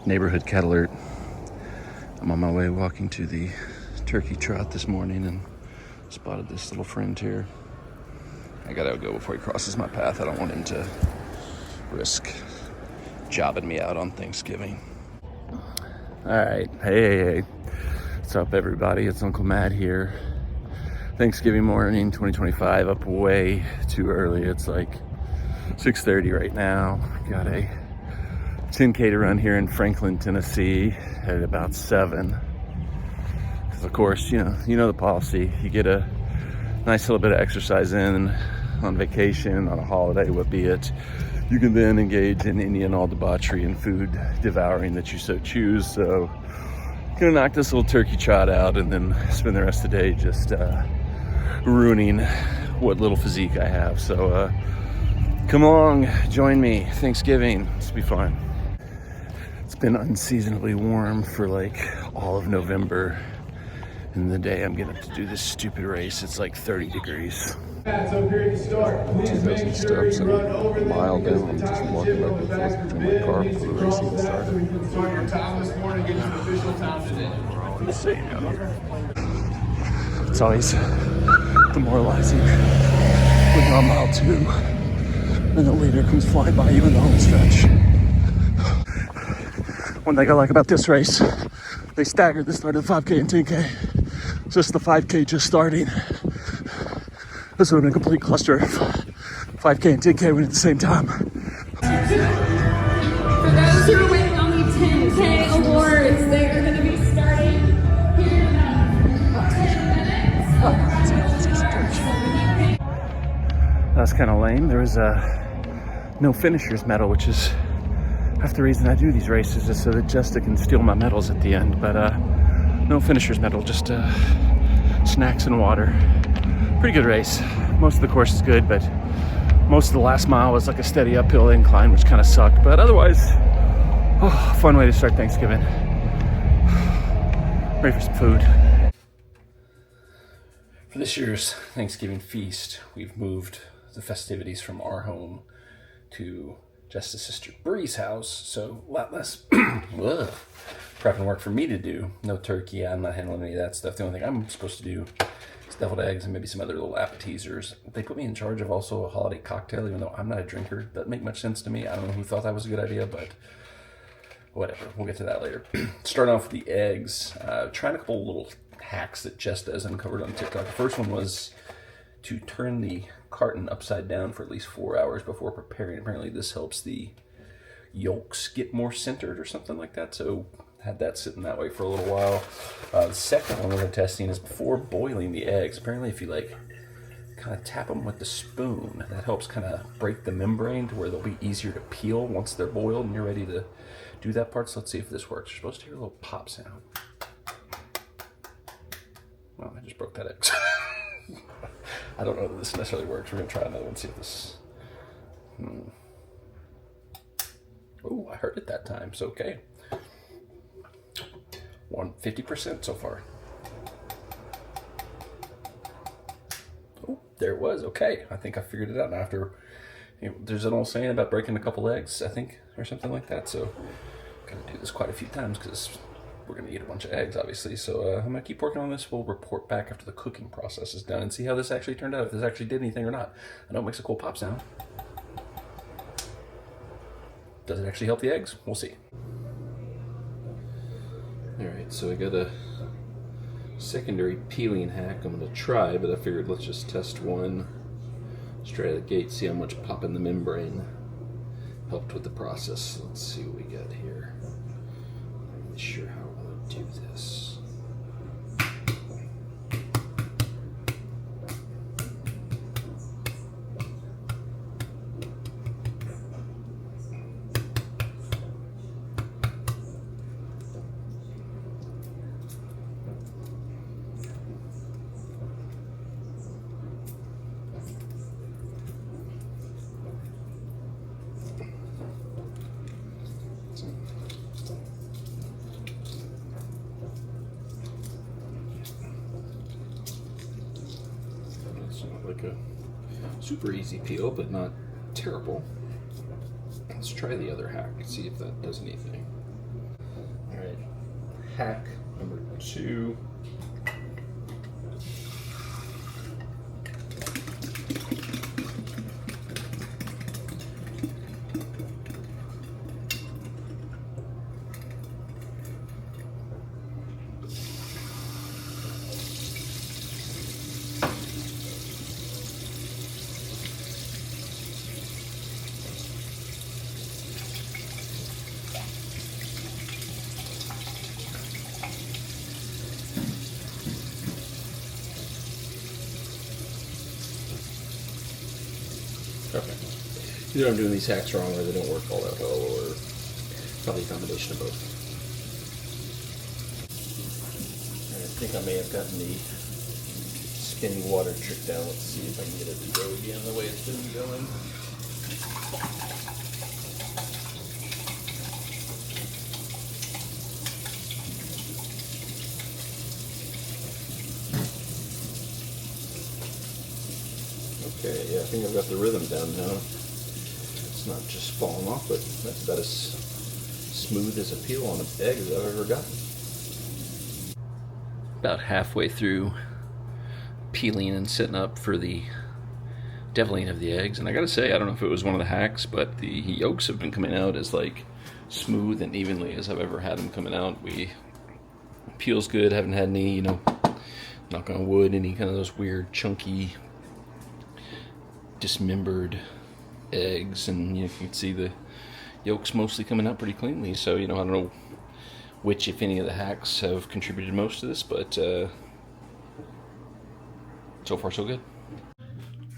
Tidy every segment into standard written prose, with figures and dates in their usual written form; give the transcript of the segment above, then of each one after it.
Neighborhood cat alert. I'm on my way walking to the Turkey Trot this morning and spotted this little friend here. I gotta go before he crosses my path. I don't want him to risk jobbing me out on Thanksgiving. All right, hey. What's up, everybody? It's Uncle Matt here. Thanksgiving morning, 2025, up way too early. It's like 6:30 right now. Got a 10K to run here in Franklin, Tennessee at about 7. Because of course, you know the policy. You get a nice little bit of exercise in on vacation, on a holiday, what be it. You can then engage in any and all debauchery and food devouring that you so choose. So gonna knock this little turkey trot out and then spend the rest of the day just ruining what little physique I have. So come along, join me. Thanksgiving, this will be fun. It's been unseasonably warm for like all of November, and the day I'm getting to do this stupid race, it's like 30 degrees. So period to start. Please make sure you run over them because we time the ship goes back to the car before the race even starts. So we can start your time this morning and get you the official time today. Insane, It's always demoralizing when you're on mile 2 and the leader comes flying by you in the home stretch. One thing I like about this race, they staggered the start of the 5K and 10K. Just the 5K just starting. This would have been a complete cluster. 5K and 10K went at the same time. For those who are waiting on the 10K awards, they are going to be starting here in about 10 minutes. That's kind of lame. There was a no finishers medal, which is half the reason I do these races, is so that Jessica can steal my medals at the end. But no finishers medal, just snacks and water. Pretty good race. Most of the course is good, but most of the last mile was like a steady uphill incline, which kind of sucked. But otherwise, fun way to start Thanksgiving. Ready for some food. For this year's Thanksgiving feast, we've moved the festivities from our home to Jess's sister Bree's house, so a lot less prep and work for me to do. No turkey, I'm not handling any of that stuff. The only thing I'm supposed to do is deviled eggs and maybe some other little appetizers. They put me in charge of also a holiday cocktail, even though I'm not a drinker. Doesn't make much sense to me. I don't know who thought that was a good idea, but whatever. We'll get to that later. Starting off with the eggs, trying a couple little hacks that Jess does uncovered on TikTok. The first one was to turn the carton upside down for at least 4 hours before preparing. Apparently this helps the yolks get more centered or something like that. So had that sitting that way for a little while. The second one we're testing is before boiling the eggs. Apparently if you like kind of tap them with the spoon, that helps kind of break the membrane to where they'll be easier to peel once they're boiled and you're ready to do that part. So let's see if this works. You're supposed to hear a little pop sound. Well, I just broke that egg. I don't know that this necessarily works. We're gonna try another one, see if this. Oh, I heard it that time, so okay. 150% so far. Oh, there it was. Okay, I think I figured it out. Now after, there's an old saying about breaking a couple eggs, I think, or something like that. So I'm gonna do this quite a few times because we're gonna eat a bunch of eggs, obviously. So I'm gonna keep working on this. We'll report back after the cooking process is done and see how this actually turned out, if this actually did anything or not. I know it makes a cool pop sound. Does it actually help the eggs? We'll see. Alright, so I got a secondary peeling hack I'm going to try, but I figured let's just test one straight out of the gate, see how much pop in the membrane helped with the process. Let's see what we got here. I'm not sure how I want to do this. Like a super easy peel, but not terrible. Let's try the other hack, see if that does anything. All right, hack number 2. Okay. Either I'm doing these hacks wrong or they don't work all that well, or probably a combination of both. And I think I may have gotten the spinning water trick down. Let's see if I can get it to go again the way it's been going. Okay, yeah, I think I've got the rhythm down now. It's not just falling off, but that's about as smooth as a peel on an egg as I've ever gotten. About halfway through peeling and setting up for the deviling of the eggs, and I gotta say, I don't know if it was one of the hacks, but the yolks have been coming out as like smooth and evenly as I've ever had them coming out. Peel's good, haven't had any, you know, knock on wood, any kind of those weird chunky dismembered eggs, and you can see the yolks mostly coming out pretty cleanly. So, you know, I don't know which, if any, of the hacks have contributed most to this, but so far so good.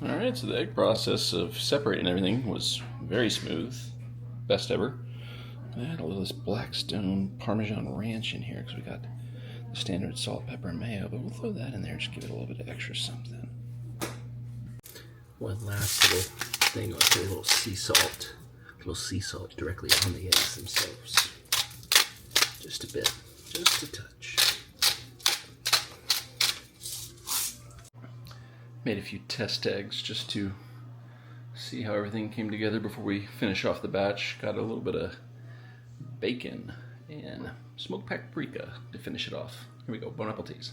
All right, so the egg process of separating everything was very smooth, best ever. I add a little of this Blackstone Parmesan Ranch in here because we got the standard salt, pepper, and mayo, but we'll throw that in there, just give it a little bit of extra something. One last little thing, I'll put a little sea salt directly on the eggs themselves. Just a bit, just a touch. Made a few test eggs just to see how everything came together before we finish off the batch. Got a little bit of bacon and smoked paprika to finish it off. Here we go, bon appetit.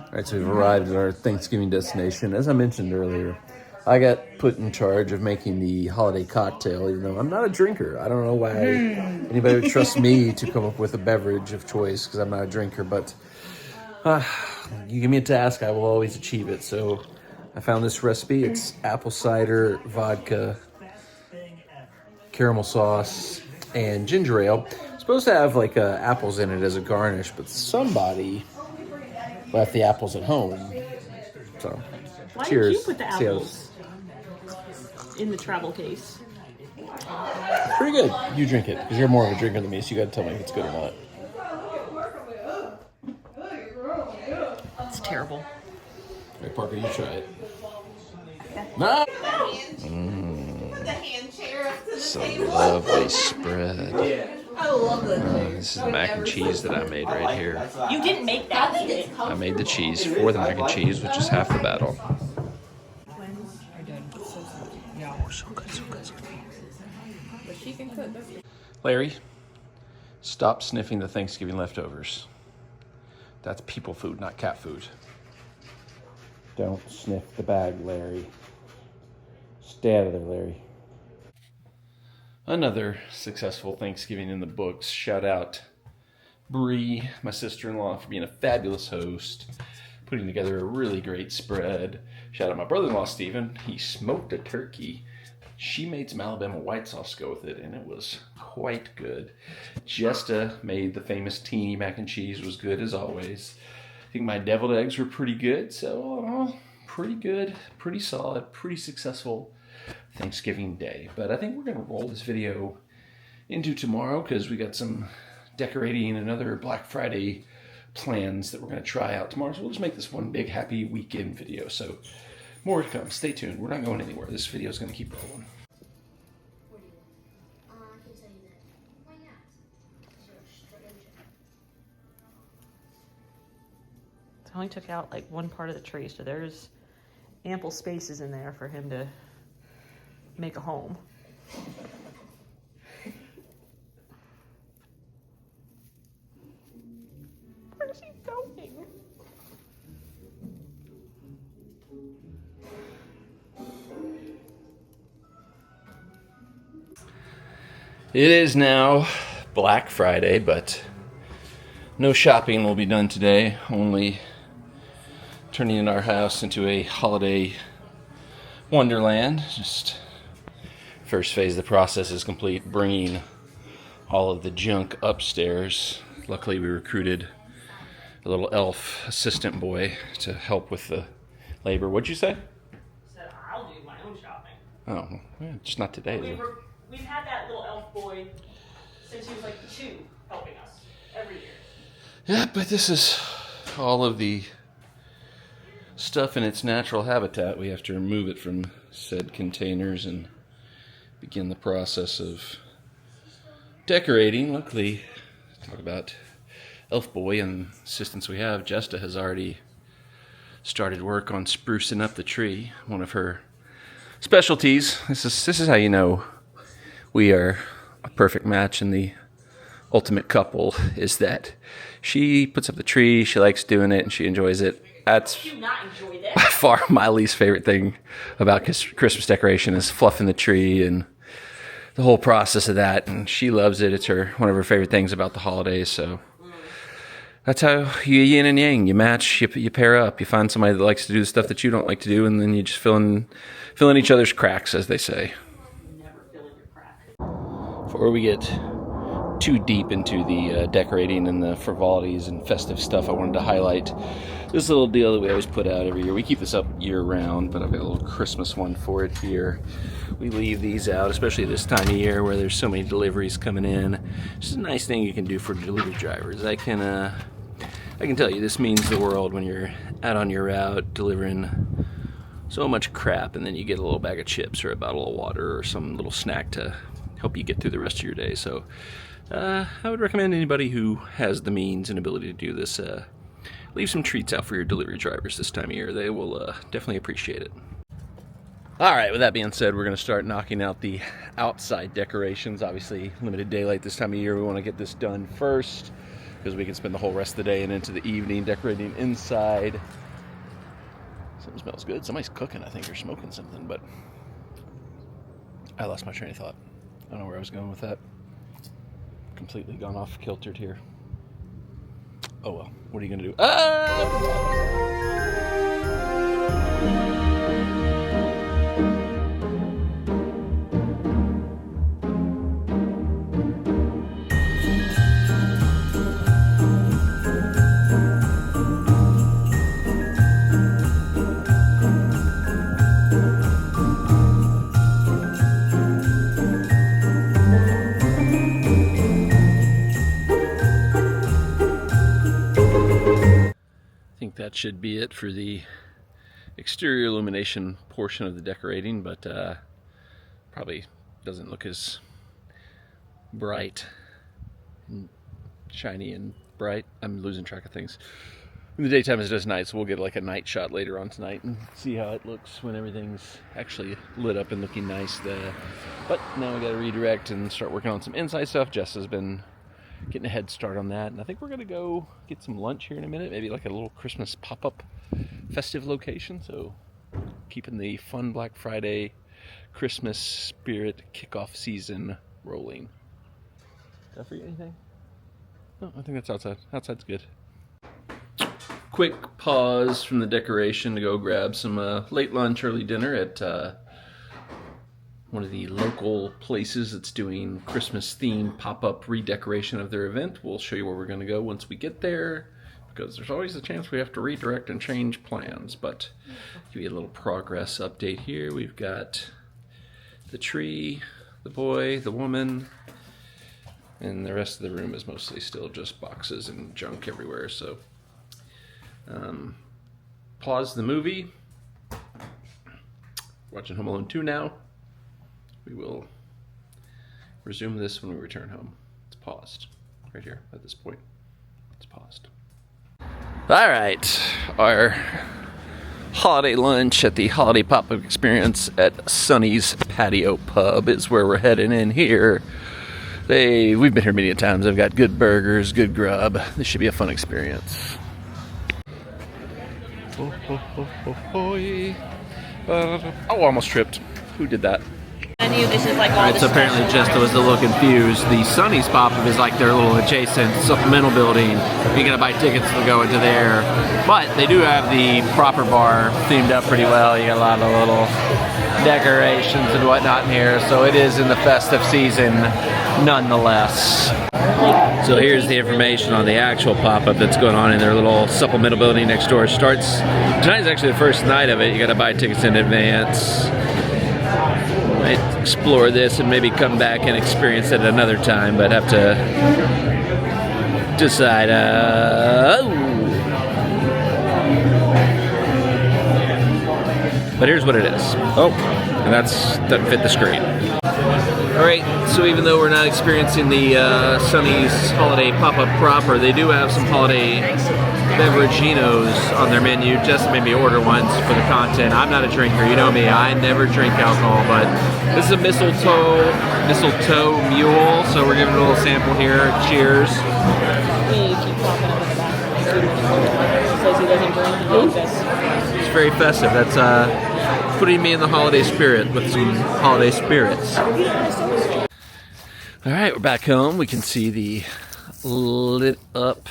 Alright, so we've arrived at our Thanksgiving destination. As I mentioned earlier, I got put in charge of making the holiday cocktail, even though I'm not a drinker. I don't know why anybody would trust me to come up with a beverage of choice, because I'm not a drinker, but you give me a task, I will always achieve it. So I found this recipe. It's apple cider, vodka, caramel sauce, and ginger ale. It's supposed to have like apples in it as a garnish, but somebody left the apples at home. So, why cheers. Did you put the apples in the travel case? Pretty good. You drink it, because you're more of a drinker than me, so you got to tell me if it's good or not. It's terrible. All right, Parker, you try it. No. It's a lovely spread. I love this. This is the mac and cheese that I made right here. You didn't make that. I made the cheese for the mac and cheese, which is half the battle. Oh, so good, so good, so good. But she can cook. Larry, stop sniffing the Thanksgiving leftovers. That's people food, not cat food. Don't sniff the bag, Larry. Stay out of there, Larry. Another successful Thanksgiving in the books. Shout out Bree, my sister-in-law, for being a fabulous host, putting together a really great spread. Shout out my brother-in-law, Stephen. He smoked a turkey. She made some Alabama white sauce to go with it, and it was quite good. Jesta made the famous teeny mac and cheese, was good as always. I think my deviled eggs were pretty good, so all in all, pretty good, pretty solid, pretty successful Thanksgiving Day. But I think we're going to roll this video into tomorrow because we got some decorating and other Black Friday plans that we're going to try out tomorrow. So we'll just make this one big happy weekend video. So more to come. Stay tuned. We're not going anywhere. This video is going to keep rolling. I only took out like one part of the tree, so there's ample spaces in there for him to make a home. Where's he going? It is now Black Friday, but no shopping will be done today. Only turning our house into a holiday wonderland. Just first phase of the process is complete, bringing all of the junk upstairs. Luckily, we recruited a little elf assistant boy to help with the labor. What'd you say? Said I'll do my own shopping. Oh, yeah, just not today. We've had that little elf boy since he was like 2, helping us every year. Yeah, but this is all of the stuff in its natural habitat. We have to remove it from said containers and begin the process of decorating. Luckily, talk about elf boy and assistants we have. Jesta has already started work on sprucing up the tree. One of her specialties. This is how you know we are a perfect match in the ultimate couple, is that she puts up the tree, she likes doing it, and she enjoys it. That's Do you not enjoy this? by far my least favorite thing about Christmas decoration is fluffing the tree and the whole process of that. And she loves it. It's one of her favorite things about the holidays. So that's how you yin and yang. You match, you pair up. You find somebody that likes to do the stuff that you don't like to do, and then you just fill in each other's cracks, as they say. Never fill in your crack. Before we get too deep into the decorating and the frivolities and festive stuff, I wanted to highlight this little deal that we always put out every year. We keep this up year-round, but I've got a little Christmas one for it here. We leave these out, especially this time of year where there's so many deliveries coming in. It's just a nice thing you can do for delivery drivers. I can tell you, this means the world when you're out on your route delivering so much crap, and then you get a little bag of chips or a bottle of water or some little snack to help you get through the rest of your day. So I would recommend anybody who has the means and ability to do this, leave some treats out for your delivery drivers this time of year. They will definitely appreciate it. All right, with that being said, we're going to start knocking out the outside decorations. Obviously, limited daylight this time of year. We want to get this done first because we can spend the whole rest of the day and into the evening decorating inside. Something smells good. Somebody's cooking, I think, or smoking something, but I lost my train of thought. I don't know where I was going with that. Completely gone off kiltered here. Oh well, what are you gonna do? That should be it for the exterior illumination portion of the decorating, but probably doesn't look as bright and shiny and bright. I'm losing track of things. In the daytime it's just night, so we'll get like a night shot later on tonight and see how it looks when everything's actually lit up and looking nice there. But now we gotta redirect and start working on some inside stuff. Jess has been getting a head start on that, and I think we're gonna go get some lunch here in a minute, maybe like a little Christmas pop-up festive location. So keeping the fun Black Friday Christmas spirit kickoff season rolling. Did I forget anything? No, I think that's outside. Outside's good. Quick pause from the decoration to go grab some late lunch, early dinner at one of the local places that's doing Christmas themed pop-up redecoration of their event. We'll show you where we're going to go once we get there, because there's always a chance we have to redirect and change plans. But give you a little progress update here. We've got the tree, the boy, the woman, and the rest of the room is mostly still just boxes and junk everywhere. So pause the movie. Watching Home Alone 2 now. We will resume this when we return home. It's paused right here at this point. It's paused. All right, our holiday lunch at the holiday pop-up experience at Sonny's Patio Pub is where we're heading in here. We've been here many times. They've got good burgers, good grub. This should be a fun experience. Oh, almost tripped. Who did that? Menu, this is like all Alright, so apparently Jessica was a little confused. The Sonny's pop-up is like their little adjacent supplemental building. You gotta buy tickets to go into there. But they do have the proper bar themed up pretty well. You got a lot of little decorations and whatnot in here. So it is in the festive season nonetheless. So here's the information on the actual pop-up that's going on in their little supplemental building next door. Tonight's actually the first night of it. You gotta buy tickets in advance. Might explore this and maybe come back and experience it another time, but have to decide. But here's what it is. Oh, and doesn't fit the screen. Alright, so even though we're not experiencing the Sonny's holiday pop-up proper, they do have some holiday beveraginos on their menu. Just made me order once for the content. I'm not a drinker, you know me, I never drink alcohol, but this is a mistletoe mule, so we're giving it a little sample here. Cheers. Says he doesn't drink. It's very festive. That's putting me in the holiday spirit with some holiday spirits. Alright, we're back home. We can see the lit up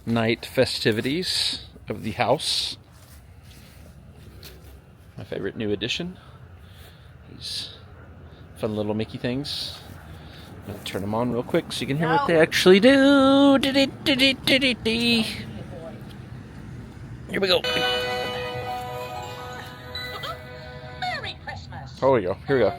night festivities of the house. My favorite new addition. These fun little Mickey things. I'm gonna turn them on real quick so you can hear what they actually do. Here we go. Merry Christmas. Oh, here we go.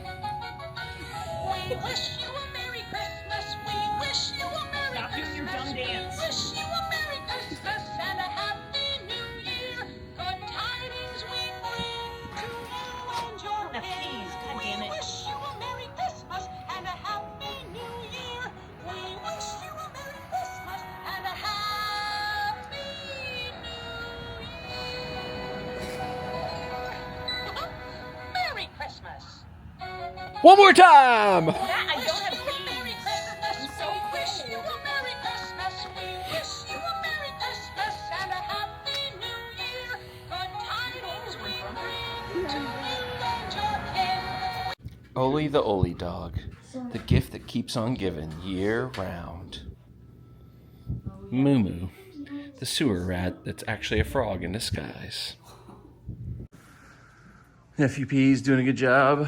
We wish you a Merry Christmas. We wish you a Merry Stop doing your dumb dance. We wish you a Merry Christmas and a Happy New Year. Good tidings we bring to you and your Now, please, God damn it. We wish you a Merry Christmas and a Happy New Year. We wish you a Merry Christmas and a Happy New Year. Merry Christmas. One more time! That I don't have Merry Christmas. We wish you a Merry Christmas. We wish you a Merry Christmas and a Happy New Year. Good tidings we bring to you and your kin. Oli the Oli dog. The gift that keeps on giving year round. Moo Moo. The sewer rat that's actually a frog in disguise. Nephew P's doing a good job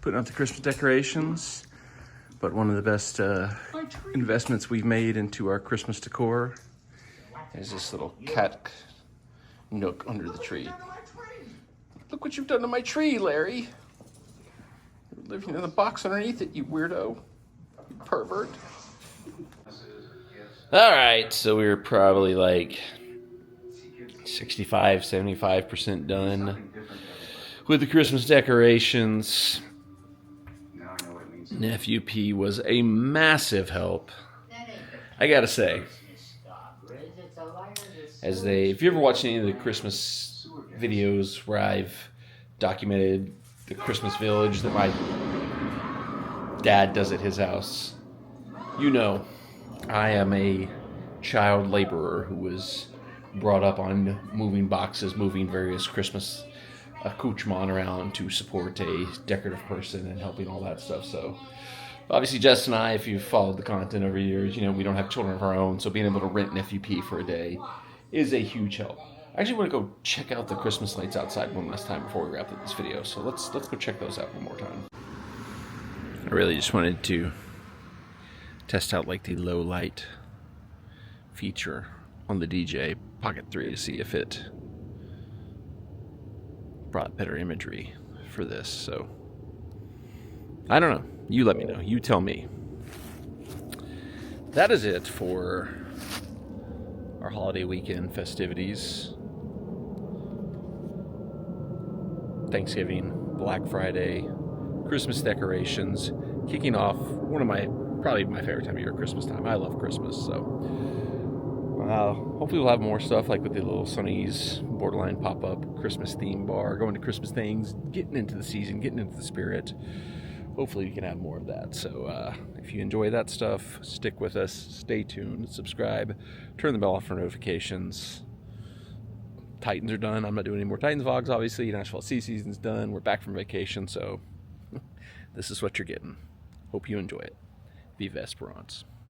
putting up the Christmas decorations. But one of the best investments we've made into our Christmas decor is this little cat nook under the tree. Look what you've done to my tree, Larry. You're living in the box underneath it, you weirdo. You pervert. Alright, so we were probably like 65, 75% done with the Christmas decorations. Nephew P was a massive help. I gotta say, if you ever watched any of the Christmas videos where I've documented the Christmas village that my dad does at his house, you know I am a child laborer who was brought up on moving boxes, moving various Christmas accoutrement around to support a decorative person and helping all that stuff. So obviously Jess and I, if you've followed the content over years, you know we don't have children of our own, so being able to rent Nephew P for a day is a huge help. I actually want to go check out the Christmas lights outside one last time before we wrap up this video, so let's go check those out one more time. I really just wanted to test out like the low light feature on the DJ Pocket 3 to see if it brought better imagery for this. So I don't know, you let me know, you tell me. That is it for our holiday weekend festivities. Thanksgiving, Black Friday, Christmas decorations, kicking off one of probably my favorite time of year, Christmas time. I love Christmas, so Hopefully we'll have more stuff like with the little Sonny's borderline pop-up Christmas theme bar, going to Christmas things, getting into the season, getting into the spirit. Hopefully we can have more of that. So if you enjoy that stuff, stick with us, stay tuned, subscribe, turn the bell off for notifications. Titans are done. I'm not doing any more Titans vlogs, obviously. Nashville Sea season's done. We're back from vacation, so this is what you're getting. Hope you enjoy it. Viva Esperance.